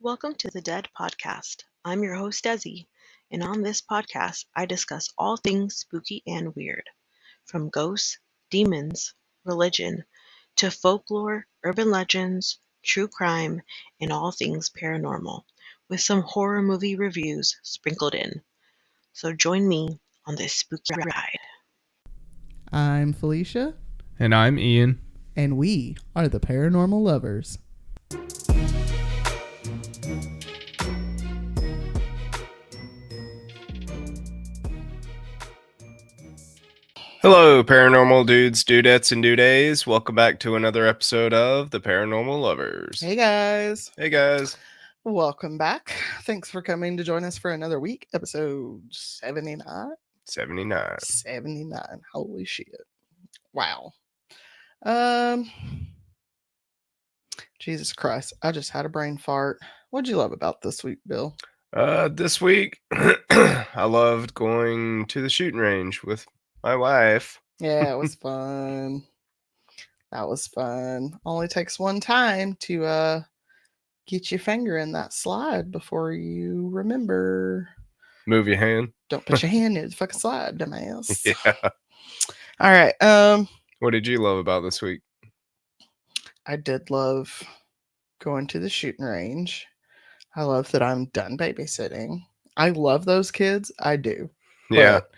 Welcome to the Dead Podcast. I'm your host, Desi, and on this podcast, I discuss all things spooky and weird, from ghosts, demons, religion, to folklore, urban legends, true crime, and all things paranormal, with some horror movie reviews sprinkled in. So join me on this spooky ride. I'm Felicia, And I'm Ian. and we are the Paranormal Lovers. Hello, paranormal dudes, dudettes, and dudays. Welcome back to another episode of the Paranormal Lovers. Hey guys, Hey, guys. welcome back. Thanks for coming to join us for another week, episode 79. 79. 79. Holy shit. Wow. Um, Jesus Christ, I just had a brain fart. What'd you love about this week, Bill? This week, I loved going to the shooting range with my wife. Yeah, it was fun. That was fun. Only takes one time to get your finger in that slide before you remember. Move your hand. Don't put your hand in the fucking slide, dumbass. Yeah. All right. What did you love about this week? I did love going to the shooting range. I love that I'm done babysitting. I love those kids. I do. Yeah. But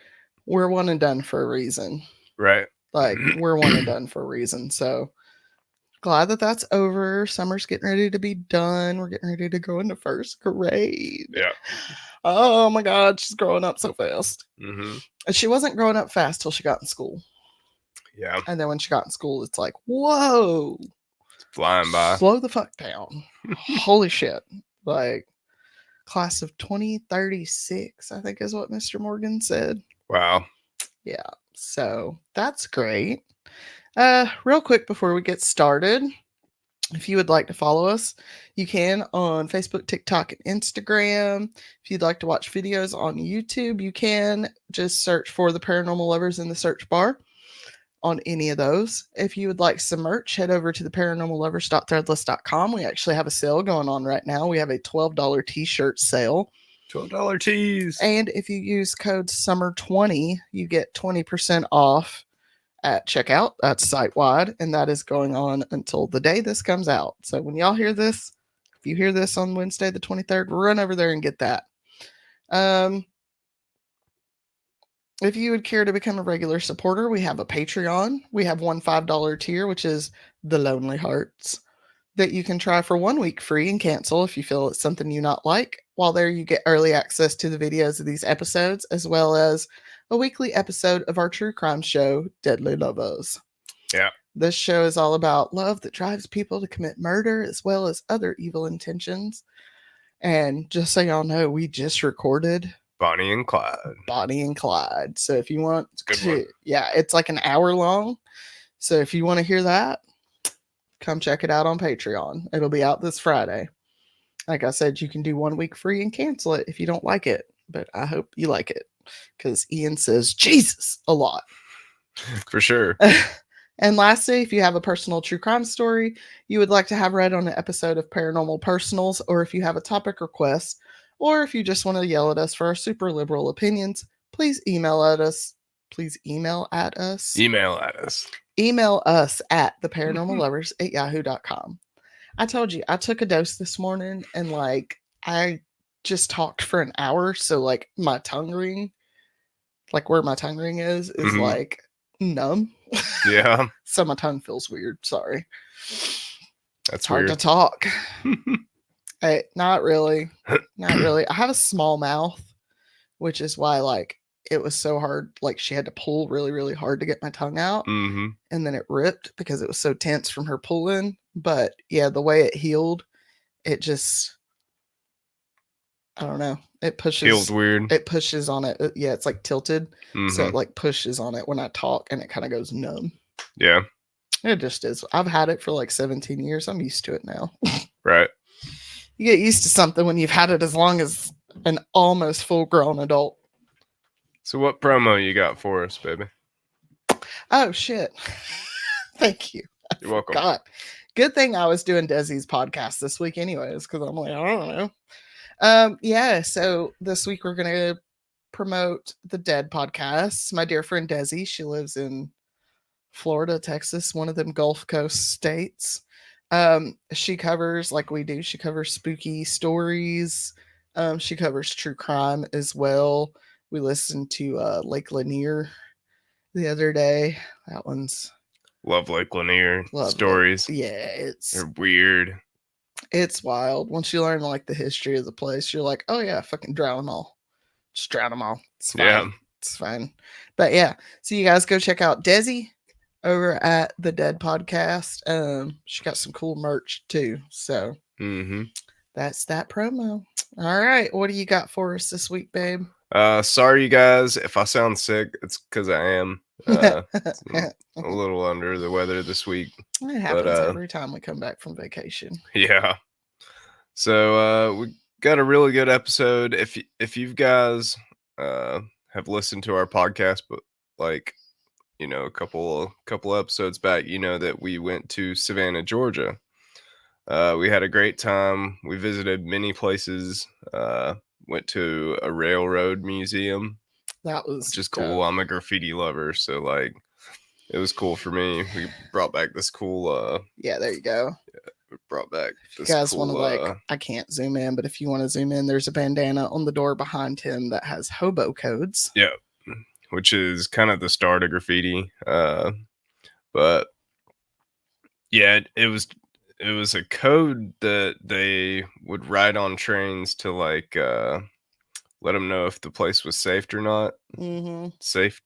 we're one and done for a reason. Right. Like, we're one and done for a reason. So glad that that's over. Summer's getting ready to be done. We're getting ready to go into first grade. Yeah. Oh my God, she's growing up so fast. Mm-hmm. And she wasn't growing up fast till she got in school. Yeah. And then when she got in school, it's like, whoa, Flying by. slow the fuck down. Holy shit. Like, class of 2036, I think is what Mr. Morgan said. Wow. Yeah. So that's great. Real quick before we get started, if you would like to follow us, you can on Facebook, TikTok, and Instagram. If you'd like to watch videos on YouTube, you can just search for the Paranormal Lovers in the search bar on any of those. If you would like some merch, head over to the paranormallovers.threadless.com. We actually have a sale going on right now. We have a $12 t-shirt sale. $12 tees. And if you use code SUMMER20, you get 20% off at checkout. That's site-wide, and that is going on until the day this comes out. So when y'all hear this, if you hear this on Wednesday the 23rd, run over there and get that. If you would care to become a regular supporter, we have a Patreon. We have one $5 tier, which is the Lonely Hearts, that you can try for 1 week free and cancel if you feel it's something you not like. While there, you get early access to the videos of these episodes, as well as a weekly episode of our true crime show, Deadly Lovers. Yeah. This show is all about love that drives people to commit murder, as well as other evil intentions. And just so y'all know, we just recorded Bonnie and Clyde. Bonnie and Clyde. So if you want It's a good to, one. yeah, it's like an hour long. So if you want to hear that, come check it out on Patreon. It'll be out this Friday. Like I said, you can do 1 week free and cancel it if you don't like it. But I hope you like it, because Ian says Jesus a lot. For sure. And lastly, if you have a personal true crime story you would like to have read on an episode of Paranormal Personals, or if you have a topic request, or if you just want to yell at us for our super liberal opinions, please email at us. Please email at us. Email at us. Email us at theparanormallovers@yahoo.com. I told you, I took a dose this morning, and like, I just talked for an hour. So like my tongue ring, like where my tongue ring is Mhm. like numb. Yeah. So my tongue feels weird. Sorry. That's It's hard weird. to talk. Hey, not really. Not really. I have a small mouth, which is why like it was so hard. Like she had to pull really, really hard to get my tongue out. Mm-hmm. And then it ripped because it was so tense from her pulling. But yeah, the way it healed, it just, I don't know. It pushes. Feels weird. It pushes on it. Yeah, it's like tilted. Mm-hmm. So it like pushes on it when I talk, and it kind of goes numb. Yeah. It just is. I've had it for like 17 years. I'm used to it now. Right. You get used to something when you've had it as long as an almost full-grown adult. So what promo you got for us, baby? Oh, shit. Thank you. You're welcome. forgot. Good thing I was doing Desi's podcast this week, anyways, because I'm like, I don't know. Yeah, so this week we're gonna promote the Dead podcast. My dear friend Desi, she lives in Florida, Texas, one of them Gulf Coast states. She covers, like we do, she covers spooky stories. She covers true crime as well. We listened to Lake Lanier the other day. That one's Love Lake Lanier lovely. stories. Yeah, They're weird. it's wild. Once you learn like the history of the place, you're like, oh yeah, fucking drown them all. Just drown them all. It's fine. Yeah. It's fine. But yeah, so you guys go check out Desi over at the Dead Podcast. She got some cool merch too. So that's that promo. All right, what do you got for us this week, babe? Sorry, you guys, if I sound sick, it's because I am. I'm a little under the weather this week. It happens every time we come back from vacation. Yeah. So we got a really good episode. If you guys have listened to our podcast, but like a couple episodes back, you know that we went to Savannah, Georgia. We had a great time. We visited many places. Went to a railroad museum. That was just cool. I'm a graffiti lover, so like it was cool for me. We brought back this cool yeah, there you go. We brought back this you guys cool, want to like I can't zoom in, but if you want to zoom in, there's a bandana on the door behind him that has hobo codes. Yeah. Which is kind of the start of graffiti. But yeah, it was a code that they would write on trains to like let them know if the place was safe or not. Safe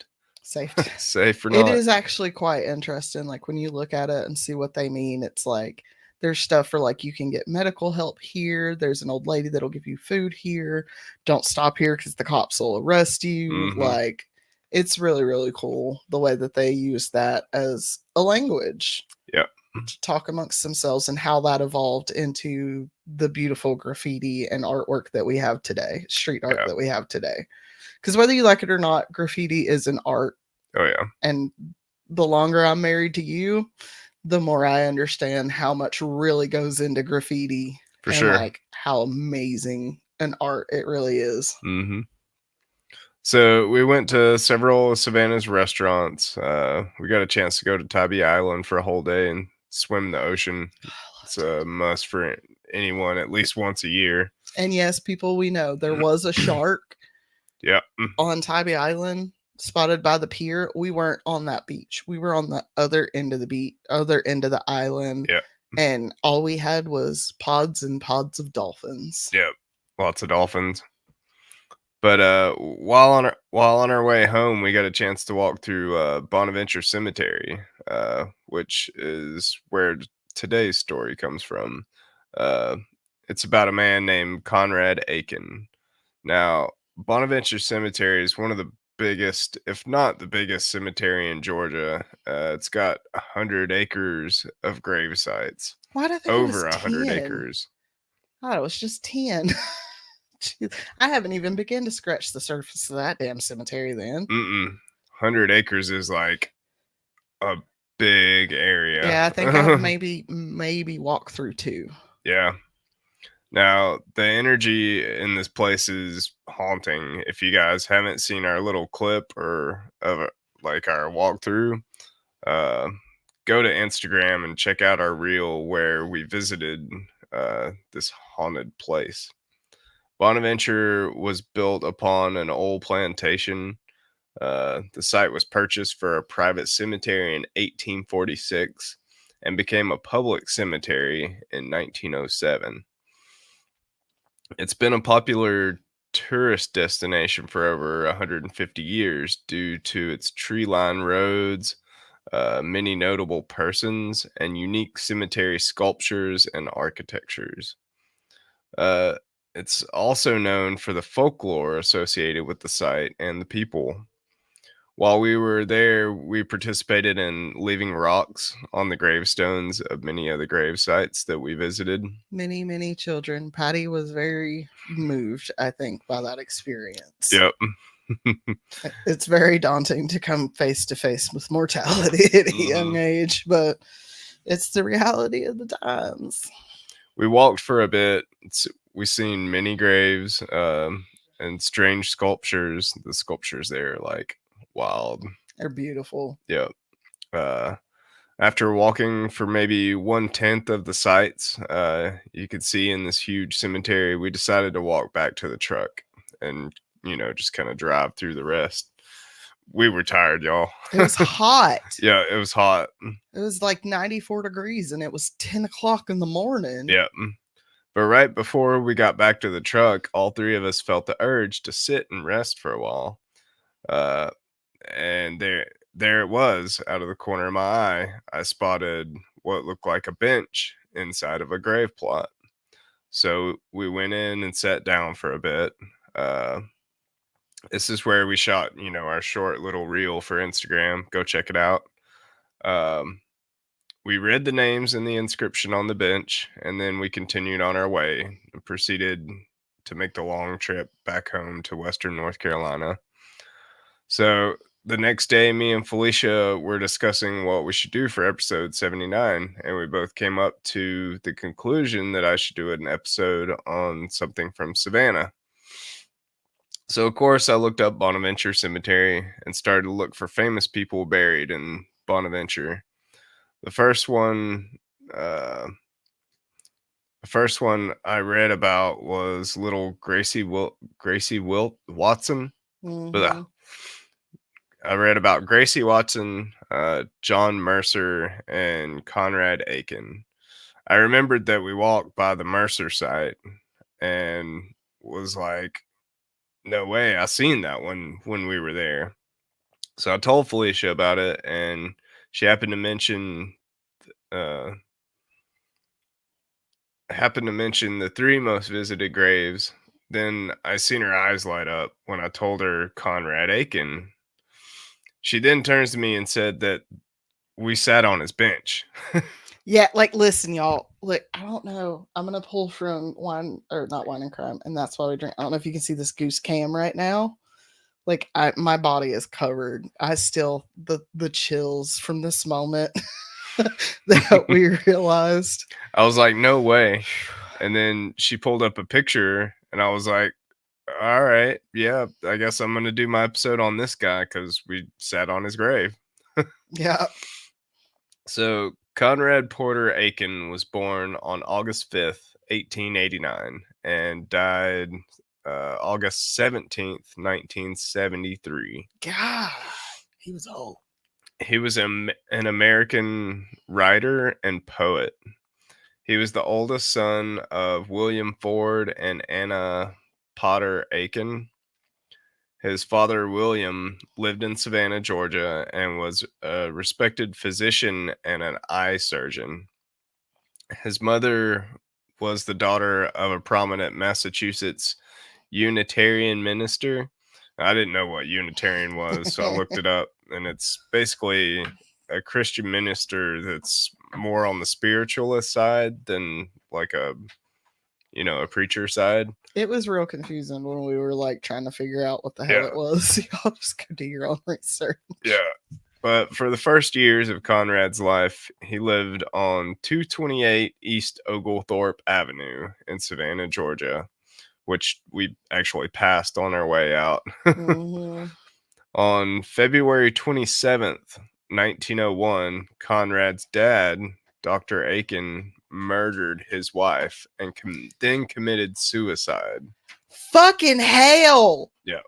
or not. It is actually quite interesting. Like when you look at it and see what they mean, it's like there's stuff for like you can get medical help here. There's an old lady that'll give you food here. Don't stop here because the cops will arrest you. Like it's really, really cool the way that they use that as a language. Yeah. To talk amongst themselves and how that evolved into the beautiful graffiti and artwork that we have today, street art that we have today. Because whether you like it or not, graffiti is an art. Oh, yeah. And the longer I'm married to you, the more I understand how much really goes into graffiti. For sure. Like how amazing an art it really is. So we went to several of Savannah's restaurants. We got a chance to go to Tybee Island for a whole day and swim the ocean. It's a must for anyone at least once a year. And yes, people, we know there was a shark. Yeah. On Tybee Island, spotted by the pier. We weren't on that beach. We were on the other end of the beach, other end of the island. Yeah. And all we had was pods and pods of dolphins. Yeah. Lots of dolphins. But while on our way home, we got a chance to walk through Bonaventure Cemetery, which is where today's story comes from. It's about a man named Conrad Aiken. Now, Bonaventure Cemetery is one of the biggest, if not the biggest, cemetery in Georgia. It's got 100 acres of grave sites. Why do they over 100 acres? I thought it was just 10. I haven't even begun to scratch the surface of that damn cemetery then. 100 acres is like a big area. Yeah, I think I've maybe walked through 2. Yeah. Now, the energy in this place is haunting. If you guys haven't seen our little clip or of like our walkthrough, go to Instagram and check out our reel where we visited this haunted place. Bonaventure was built upon an old plantation. The site was purchased for a private cemetery in 1846 and became a public cemetery in 1907. It's been a popular tourist destination for over 150 years due to its tree-lined roads, many notable persons, and unique cemetery sculptures and architectures. It's also known for the folklore associated with the site and the people. While we were there, we participated in leaving rocks on the gravestones of many of the grave sites that we visited. Many, many children. Patty was very moved, I think, by that experience. Yep. It's very daunting to come face to face with mortality at a young age, but It's the reality of the times. We walked for a bit. We seen many graves and strange sculptures. The sculptures there are like wild. They're beautiful. Yep. Uh, After walking for maybe 1/10 of the sites you could see in this huge cemetery, we decided to walk back to the truck and, just kind of drive through the rest. We were tired, y'all. It was hot. Yeah, it was hot. It was like 94 degrees and it was 10 o'clock in the morning. Yeah. But right before we got back to the truck, all three of us felt the urge to sit and rest for a while. Uh, and there it was, out of the corner of my eye. I spotted what looked like a bench inside of a grave plot. So we went in and sat down for a bit. Uh, this is where we shot, our short little reel for Instagram. Go check it out. Um, we read the names and the inscription on the bench, and then we continued on our way and proceeded to make the long trip back home to Western North Carolina. So the next day, me and Felicia were discussing what we should do for episode 79, and we both came up to the conclusion that I should do an episode on something from Savannah. So, of course, I looked up Bonaventure Cemetery and started to look for famous people buried in Bonaventure. The first one, I read about was little Gracie Wilt Watson. Mhm. I read about Gracie Watson, John Mercer, and Conrad Aiken. I remembered that we walked by the Mercer site and was like, no way, I seen that one when we were there. So I told Felicia about it, and she uh, happened to mention the three most visited graves. Then I seen her eyes light up when I told her Conrad Aiken. She then turns to me and said that we sat on his bench. Yeah, like listen, y'all. Look, I don't know. I'm gonna pull from wine or not wine and crime, and that's why we drink. I don't know if you can see this goose cam right now. Like my body is covered. I still the chills from this moment that we realized. I was like, no way. And then she pulled up a picture, and I was like, all right, yeah, I guess I'm going to do my episode on this guy because we sat on his grave. Yeah. So, Conrad Porter Aiken was born on August 5th, 1889, and died August 17th, 1973. God, he was old. He was an American writer and poet. He was the oldest son of William Ford and Anna Potter Aiken. His father, William, lived in Savannah, Georgia, and was a respected physician and an eye surgeon. His mother was the daughter of a prominent Massachusetts Unitarian minister. I didn't know what Unitarian was, so I looked it up, and it's basically a Christian minister that's more on the spiritualist side than like a preacher side. It was real confusing when we were like trying to figure out what the hell it was. Y'all just go do your own research. Yeah. But for the first years of Conrad's life, he lived on 228 East Oglethorpe Avenue in Savannah, Georgia, which we actually passed on our way out. Mhm. On February 27th, 1901, Conrad's dad, Dr. Aiken, murdered his wife and then committed suicide. Fucking hell. Yeah.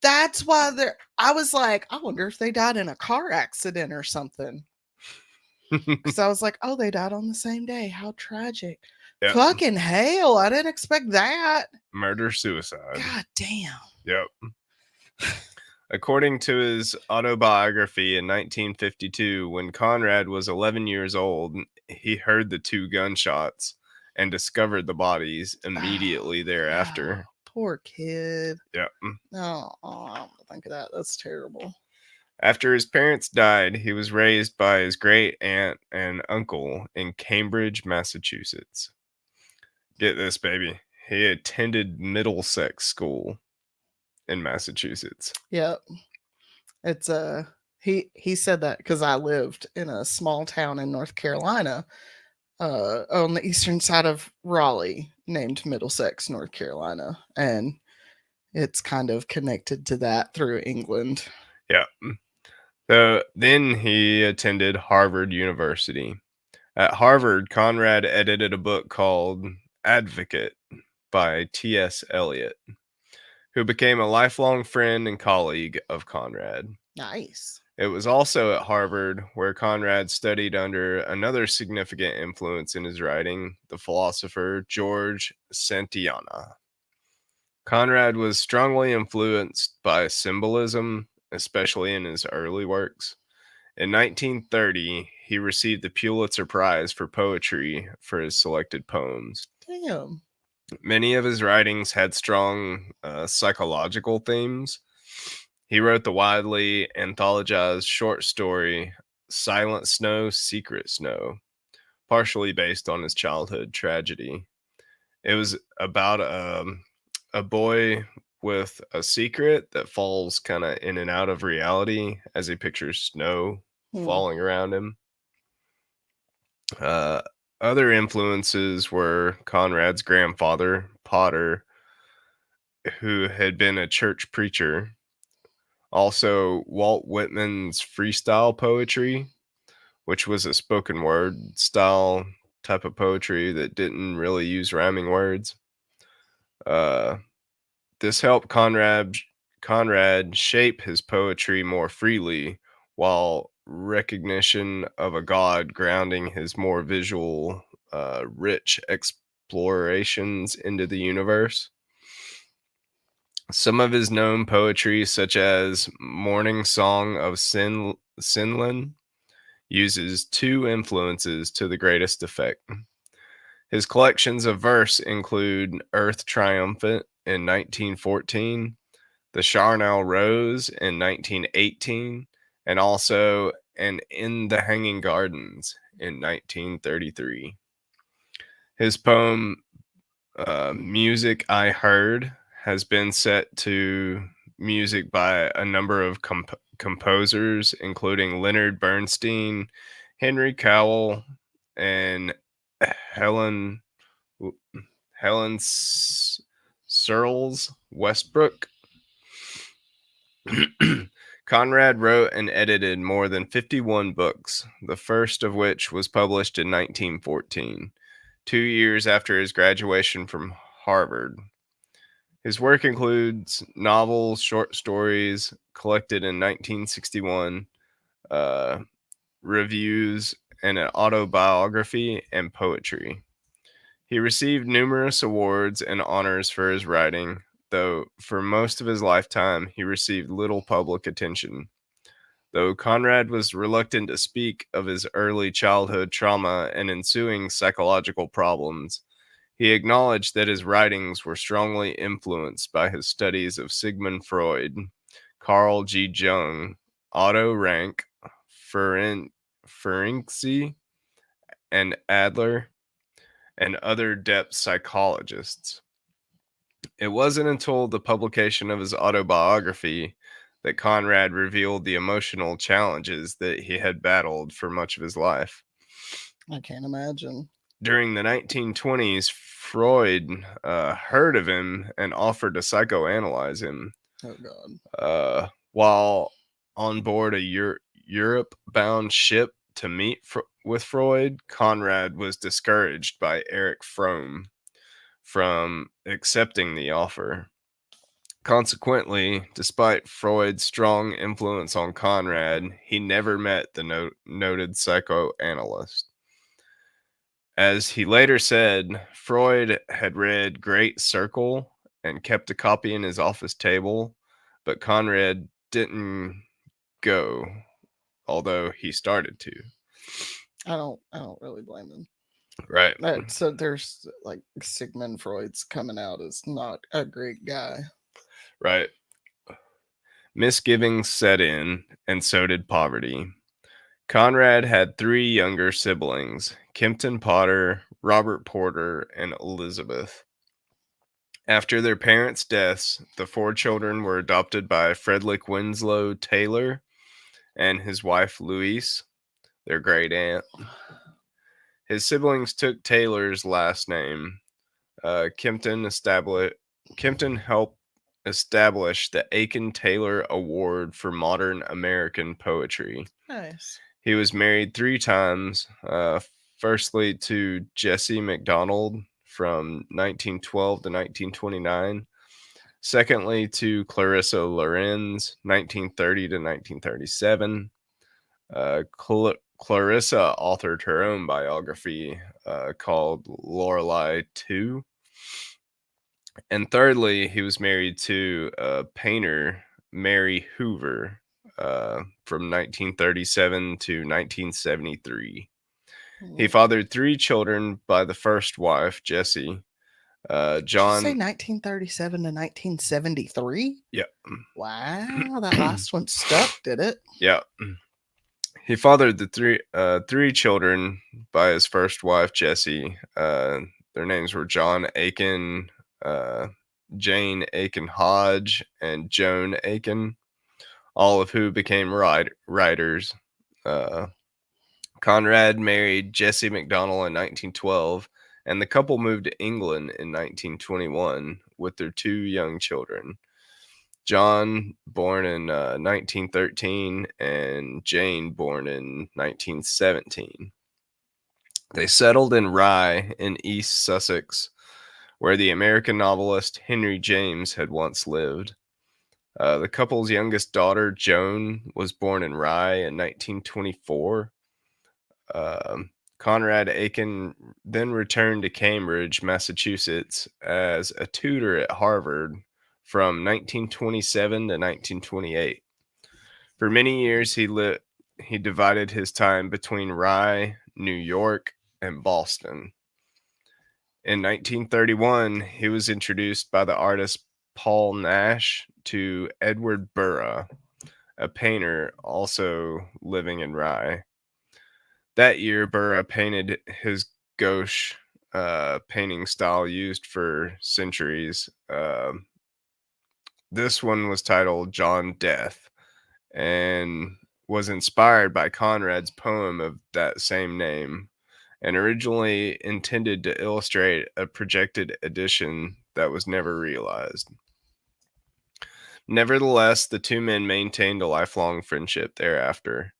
That's why I was like, I wonder if they died in a car accident or something. Because I was like, oh, they died on the same day. How tragic. Yep. Fucking hell. I didn't expect that. Murder suicide. God damn. Yep. According to his autobiography in 1952, when Conrad was 11 years old, he heard the two gunshots and discovered the bodies immediately thereafter. Oh, poor kid. Yeah. Oh, I don't think of that. That's terrible. After his parents died, he was raised by his great aunt and uncle in Cambridge, Massachusetts. Get this, baby. He attended Middlesex School in Massachusetts. Yep. It's He said that because I lived in a small town in North Carolina, on the eastern side of Raleigh, named Middlesex, North Carolina, and it's kind of connected to that through England. Yeah. So then he attended Harvard University. At Harvard, Conrad edited a book called Advocate by T.S. Eliot, who became a lifelong friend and colleague of Conrad. Nice. It was also at Harvard where Conrad studied under another significant influence in his writing, the philosopher George Santayana. Conrad was strongly influenced by symbolism, especially in his early works. In 1930, he received the Pulitzer Prize for poetry for his selected poems. Damn. Many of his writings had strong psychological themes. He wrote the widely anthologized short story Silent Snow, Secret Snow, partially based on his childhood tragedy. It was about a boy with a secret that falls kind of in and out of reality as he pictures snow Hmm. falling around him. Uh, Other influences were Conrad's grandfather, Potter, who had been a church preacher. Also, Walt Whitman's freestyle poetry, which was a spoken word style type of poetry that didn't really use rhyming words. Uh, this helped Conrad shape his poetry more freely, while recognition of a god grounding his more visual, rich explorations into the universe. Some of his known poetry, such as Morning Song of Sinlin, uses two influences to the greatest effect. His collections of verse include Earth Triumphant in 1914, The Charnel Rose in 1918, and also an In the Hanging Gardens in 1933. His poem Music I Heard has been set to music by a number of composers, including Leonard Bernstein, Henry Cowell, and Helen Helen Searles Westbrook. Conrad wrote and edited more than 51 books, the first of which was published in 1914, 2 years after his graduation from Harvard. His work includes novels, short stories collected in 1961, uh, reviews, and an autobiography and poetry. He received numerous awards and honors for his writing, though for most of his lifetime he received little public attention. Though Conrad was reluctant to speak of his early childhood trauma and ensuing psychological problems, he acknowledged that his writings were strongly influenced by his studies of Sigmund Freud, Carl G. Jung, Otto Rank, Ferenczi, and Adler, and other depth psychologists. It wasn't until the publication of his autobiography that Conrad revealed the emotional challenges that he had battled for much of his life. I can't imagine. During the 1920s, Freud heard of him and offered to psychoanalyze him. Oh God. While on board a Europe bound ship to meet with Freud, Conrad was discouraged by Erich Fromm from accepting the offer. Consequently, despite Freud's strong influence on Conrad, he never met the noted psychoanalyst. As he later said, Freud had read Great Circle and kept a copy in his office table, but Conrad didn't go, although he started to. I don't really blame him. Right, So there's like Sigmund Freud's coming out as not a great guy. right. Misgivings set in, and so did poverty. Conrad had three younger siblings, Kempton Potter, Robert Porter, and Elizabeth. After their parents' deaths, the four children were adopted by Frederick Winslow Taylor and his wife Louise, their great aunt. His siblings took Taylor's last name. Kempton helped establish the Aiken Taylor Award for Modern American Poetry. Nice. He was married 3 times. Firstly to Jessie McDonald from 1912 to 1929. Secondly to Clarissa Lorenz, 1930 to 1937. Clarissa authored her own biography called Lorelei II. And thirdly, he was married to painter Mary Hoover from 1937 to 1973. He fathered 3 children by the first wife, Jessie. Did you say John. 1937 to 1973? Yeah. Wow, that last one stuck, did it? Yeah. He fathered the three children by his first wife, Jessie. Their names were John Aiken, Jane Aiken Hodge, and Joan Aiken, all of who became writers. Conrad married Jessie McDonald in 1912, and the couple moved to England in 1921 with their 2 young children. John, born in 1913, and Jane, born in 1917. They settled in Rye in East Sussex, where the American novelist Henry James had once lived. The couple's youngest daughter, Joan, was born in Rye in 1924. Conrad Aiken then returned to Cambridge, Massachusetts, as a tutor at Harvard from 1927 to 1928. For many years, he divided his time between Rye, New York, and Boston. In 1931, he was introduced by the artist Paul Nash to Edward Burra, a painter also living in Rye. That year, Burra painted his gouache painting style used for centuries. This one was titled John Death and was inspired by Conrad's poem of that same name, and originally intended to illustrate a projected edition that was never realized. Nevertheless, the 2 men maintained a lifelong friendship thereafter.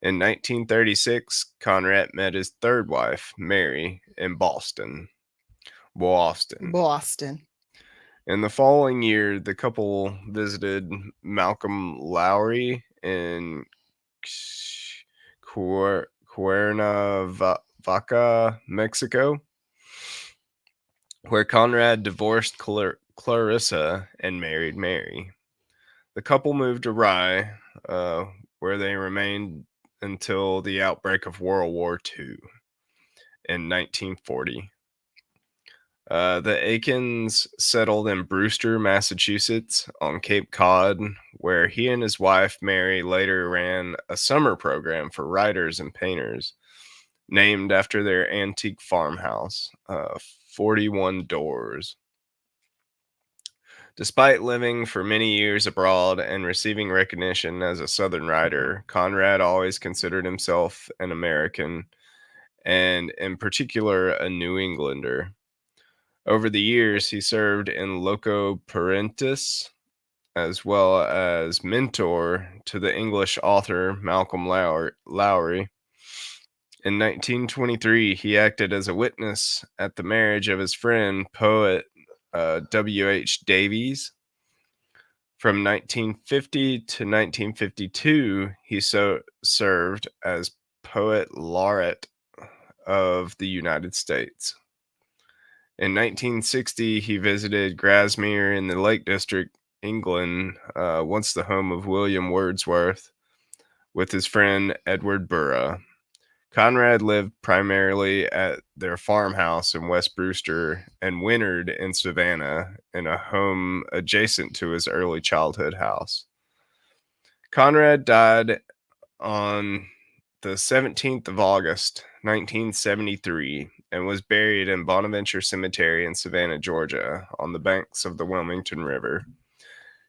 In 1936, Conrad met his third wife, Mary, in Boston. Boston. In the following year, the couple visited Malcolm Lowry in Cuernavaca, Mexico, where Conrad divorced Clarissa and married Mary. The couple moved to Rye, where they remained until the outbreak of World War II in 1940. The Aikens settled in Brewster, Massachusetts on Cape Cod, where he and his wife, Mary, later ran a summer program for writers and painters named after their antique farmhouse, 41 Doors. Despite living for many years abroad and receiving recognition as a Southern writer, Conrad always considered himself an American, and in particular a New Englander. Over the years, he served in loco parentis, as well as mentor to the English author Malcolm Lowry. In 1923, he acted as a witness at the marriage of his friend, poet W.H. Davies. From 1950 to 1952, he served as poet laureate of the United States. In 1960, he visited Grasmere in the Lake District, England, once the home of William Wordsworth, with his friend Edward Burra. Conrad lived primarily at their farmhouse in West Brewster and wintered in Savannah in a home adjacent to his early childhood house. Conrad died on the 17th of August, 1973, and was buried in Bonaventure Cemetery in Savannah, Georgia, on the banks of the Wilmington River.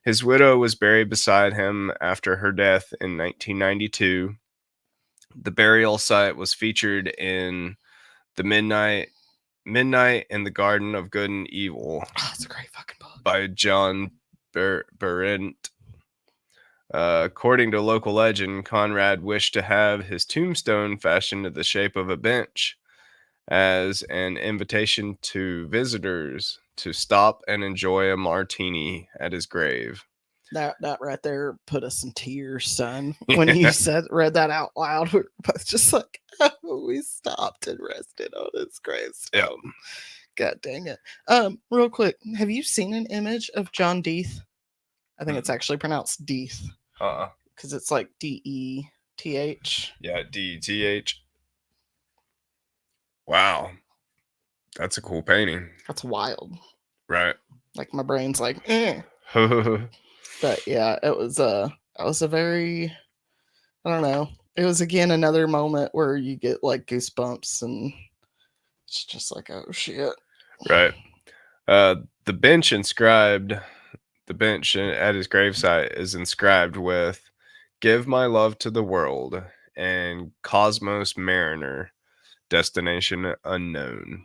His widow was buried beside him after her death in 1992. The burial site was featured in the Midnight in the Garden of Good and Evil Oh, it's a great fucking book. by John Berendt. According to local legend, Conrad wished to have his tombstone fashioned in the shape of a bench as an invitation to visitors to stop and enjoy a martini at his grave. That right there put us in tears, son. When you read that out loud, we were both just like, oh, we stopped and rested on his gravestone. Yep. God dang it. Real quick, have you seen an image of John Deeth? I think it's actually pronounced Deeth. Because it's like D-E-T-H. Yeah, D-E-T-H. Wow. That's a cool painting. That's wild. Right. Like my brain's like, eh. But yeah, it was a very, I don't know. It was again another moment where you get like goosebumps and it's just like, oh shit. Right. The bench at his gravesite is inscribed with "Give my love to the world" and "Cosmos Mariner, destination unknown."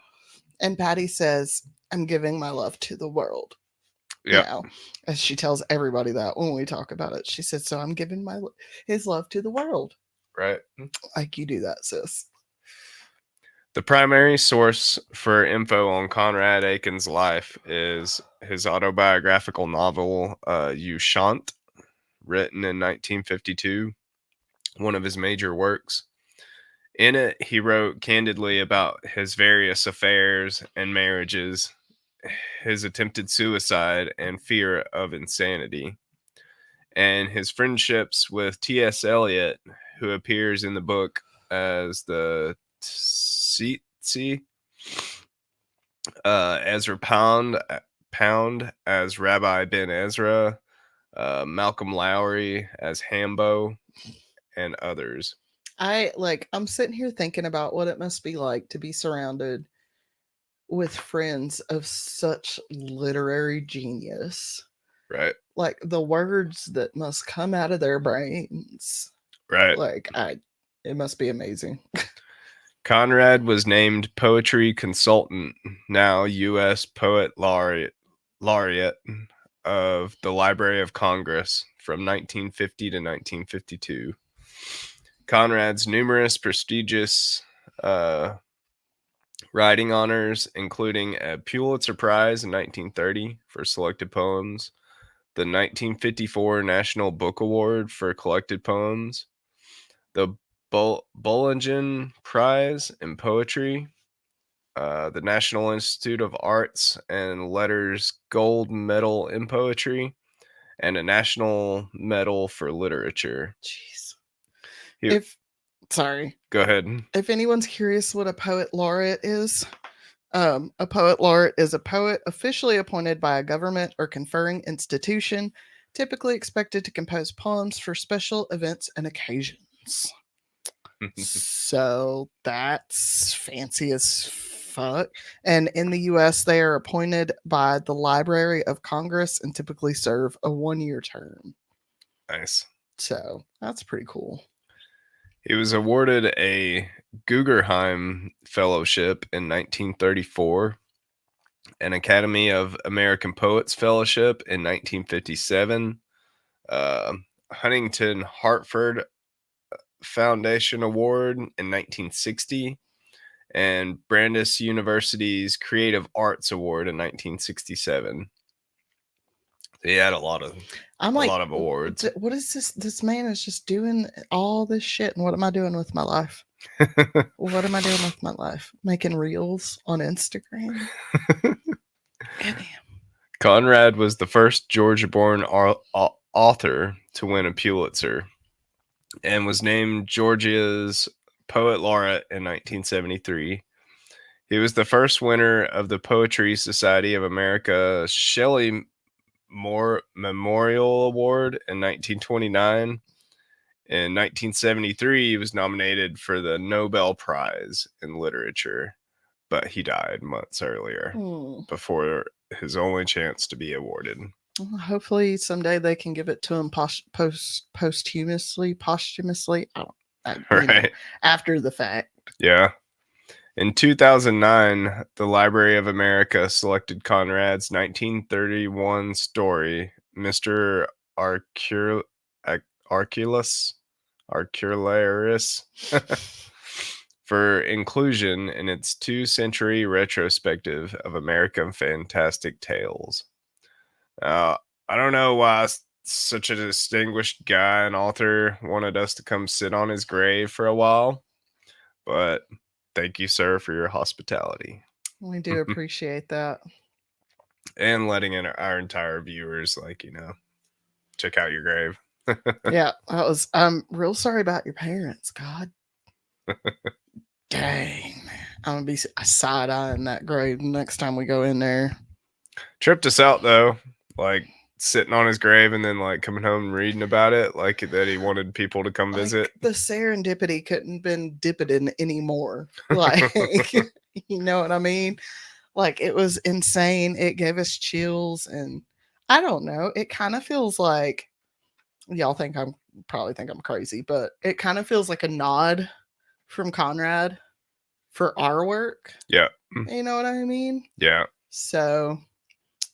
And Patty says, I'm giving my love to the world. Yeah. Now, as she tells everybody that when we talk about it, she said, so I'm giving his love to the world. Right. Like you do that, sis. The primary source for info on Conrad Aiken's life is his autobiographical novel, Ushant, written in 1952, one of his major works. In it, he wrote candidly about his various affairs and marriages, his attempted suicide and fear of insanity, and his friendships with T.S. Eliot, who appears in the book as the Tsitsi, Ezra Pound as Rabbi Ben Ezra, Malcolm Lowry as Hambo, and others. I'm sitting here thinking about what it must be like to be surrounded with friends of such literary genius. Right. Like the words that must come out of their brains. Right. Like it must be amazing. Conrad was named poetry consultant, now U.S. Poet Laureate of the Library of Congress from 1950 to 1952. Conrad's numerous prestigious writing honors, including a Pulitzer Prize in 1930 for selected poems, the 1954 National Book Award for collected poems, the Bollingen Prize in Poetry, the National Institute of Arts and Letters Gold Medal in Poetry, and a National Medal for Literature. Jeez. Go ahead. If anyone's curious what a poet laureate is, a poet laureate is a poet officially appointed by a government or conferring institution, typically expected to compose poems for special events and occasions. So that's fancy as fuck. And in the US, they are appointed by the Library of Congress and typically serve a 1-year term. Nice. So that's pretty cool. He was awarded a Guggenheim Fellowship in 1934, an Academy of American Poets Fellowship in 1957, Huntington Hartford Foundation Award in 1960, and Brandeis University's Creative Arts Award in 1967. He had a lot of awards. What is this? This man is just doing all this shit, and what am I doing with my life? What am I doing with my life? Making reels on Instagram? Goddamn. Conrad was the first Georgia-born author to win a Pulitzer and was named Georgia's Poet Laureate in 1973. He was the first winner of the Poetry Society of America Shelley Memorial Award in 1929. In 1973, he was nominated for the Nobel Prize in Literature, but he died months earlier before his only chance to be awarded. Well, hopefully someday they can give it to him posthumously. Right. After the fact. Yeah. In 2009, the Library of America selected Conrad's 1931 story, Mr. Arcur- Arculus, Arcularis, for inclusion in its 2-century retrospective of American fantastic tales. Uh, I don't know why such a distinguished guy and author wanted us to come sit on his grave for a while, but thank you, sir, for your hospitality We do appreciate that. and letting in our entire viewers, check out your grave. Yeah, I'm real sorry about your parents. God dang. I'm gonna be side eyeing that grave next time we go in there. Tripped us out though, like sitting on his grave and then like coming home and reading about it, like that he wanted people to come visit. The serendipity couldn't been dipping anymore. Like, you know what I mean? Like, it was insane. It gave us chills, and I don't know. It kind of feels like y'all probably think I'm crazy, but it kind of feels like a nod from Conrad for our work. Yeah. You know what I mean? Yeah. So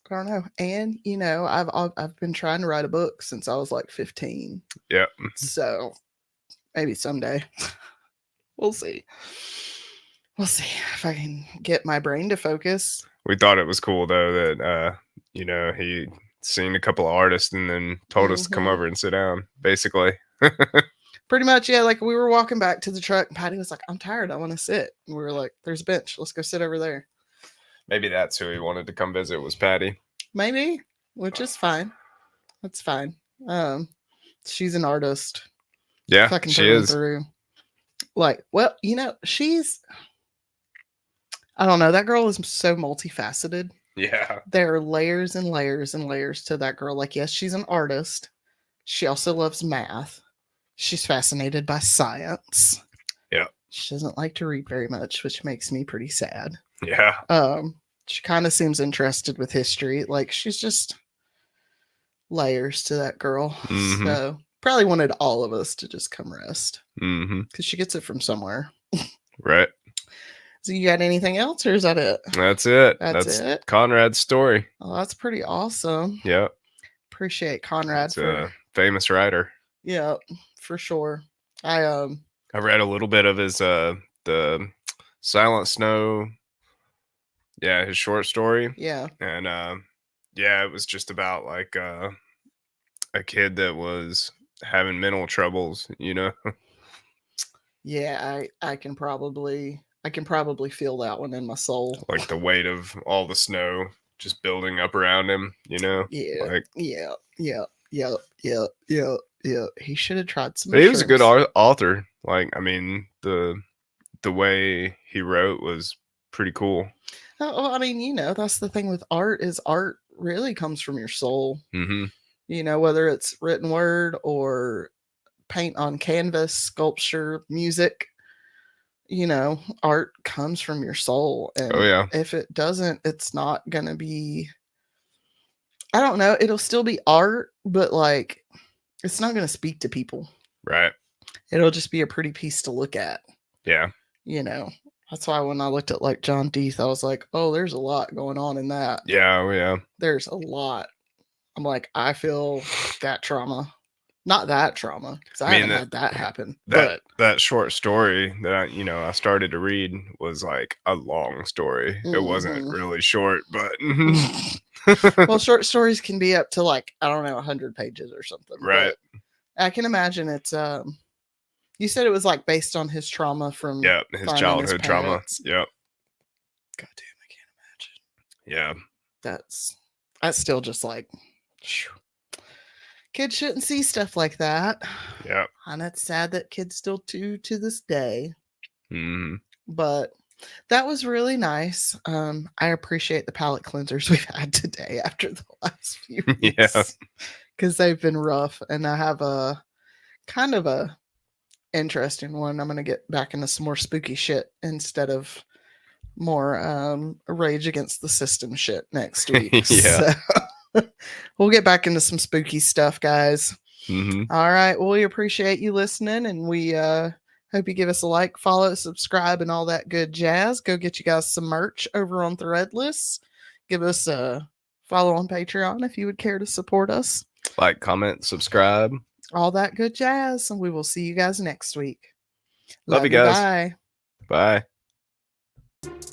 I don't know. And I've been trying to write a book since I was like 15. Yeah. So maybe someday. We'll see. We'll see if I can get my brain to focus. We thought it was cool though that he seen a couple of artists and then told us to come over and sit down, basically. Pretty much, yeah. Like we were walking back to the truck, and Patty was like, "I'm tired. I want to sit." And we were like, "There's a bench. Let's go sit over there." Maybe that's who he wanted to come visit was Patty. Maybe, which is fine. That's fine. She's an artist. Yeah, Fucking she through and is. through. Like, well, she's. I don't know. That girl is so multifaceted. Yeah. There are layers and layers and layers to that girl. Like, yes, she's an artist. She also loves math. She's fascinated by science. Yeah. She doesn't like to read very much, which makes me pretty sad. Yeah. She kind of seems interested with history. Like, she's just layers to that girl. Mhm. So probably wanted all of us to just come rest. Mm-hmm. Because she gets it from somewhere. Right. So you got anything else, or is that it? That's it. That's it? Conrad's story. Oh, that's pretty awesome. Yeah. Appreciate Conrad It's a famous writer. Yeah, for sure. I read a little bit of his the Silent Snow. Yeah, his short story. Yeah. And yeah, it was just about like a kid that was having mental troubles, Yeah, I can probably feel that one in my soul. Like the weight of all the snow just building up around him, Yeah. Like, yeah. He should have tried some. But he was a good author. Like, I mean, the way he wrote was pretty cool. Oh, I mean, that's the thing with art is art really comes from your soul. Mm-hmm. Whether it's written word or paint on canvas, sculpture, music, art comes from your soul. And oh yeah, if it doesn't, it's not gonna be, I don't know, it'll still be art, but like it's not gonna speak to people. Right. It'll just be a pretty piece to look at. Yeah. That's why when I looked at like John Deeth, I was like, oh, there's a lot going on in that. Yeah, oh yeah. There's a lot. I'm like, I feel that trauma. Not that trauma, because I haven't had that happen. That short story that I started to read was like a long story. Mm-hmm. It wasn't really short, but well, short stories can be up to like, I don't know, 100 pages or something. Right. I can imagine it's you said it was like based on his trauma from his childhood trauma. Yep. God damn, I can't imagine. Yeah. That's still just like kids shouldn't see stuff like that. Yeah. And it's sad that kids still do to this day. Mm-hmm. But that was really nice. I appreciate the palate cleansers we've had today after the last few weeks. Yeah. Because they've been rough. And I have a kind of a interesting one. I'm going to get back into some more spooky shit instead of more rage against the system shit next week. Yeah. We'll get back into some spooky stuff, guys. Mm-hmm. All right. Well, we appreciate you listening, and we hope you give us a like, follow, subscribe, and all that good jazz. Go get you guys some merch over on Threadless. Give us a follow on Patreon if you would care to support us. Like, comment, subscribe. All that good jazz. And we will see you guys next week. Love you guys. Bye. Bye.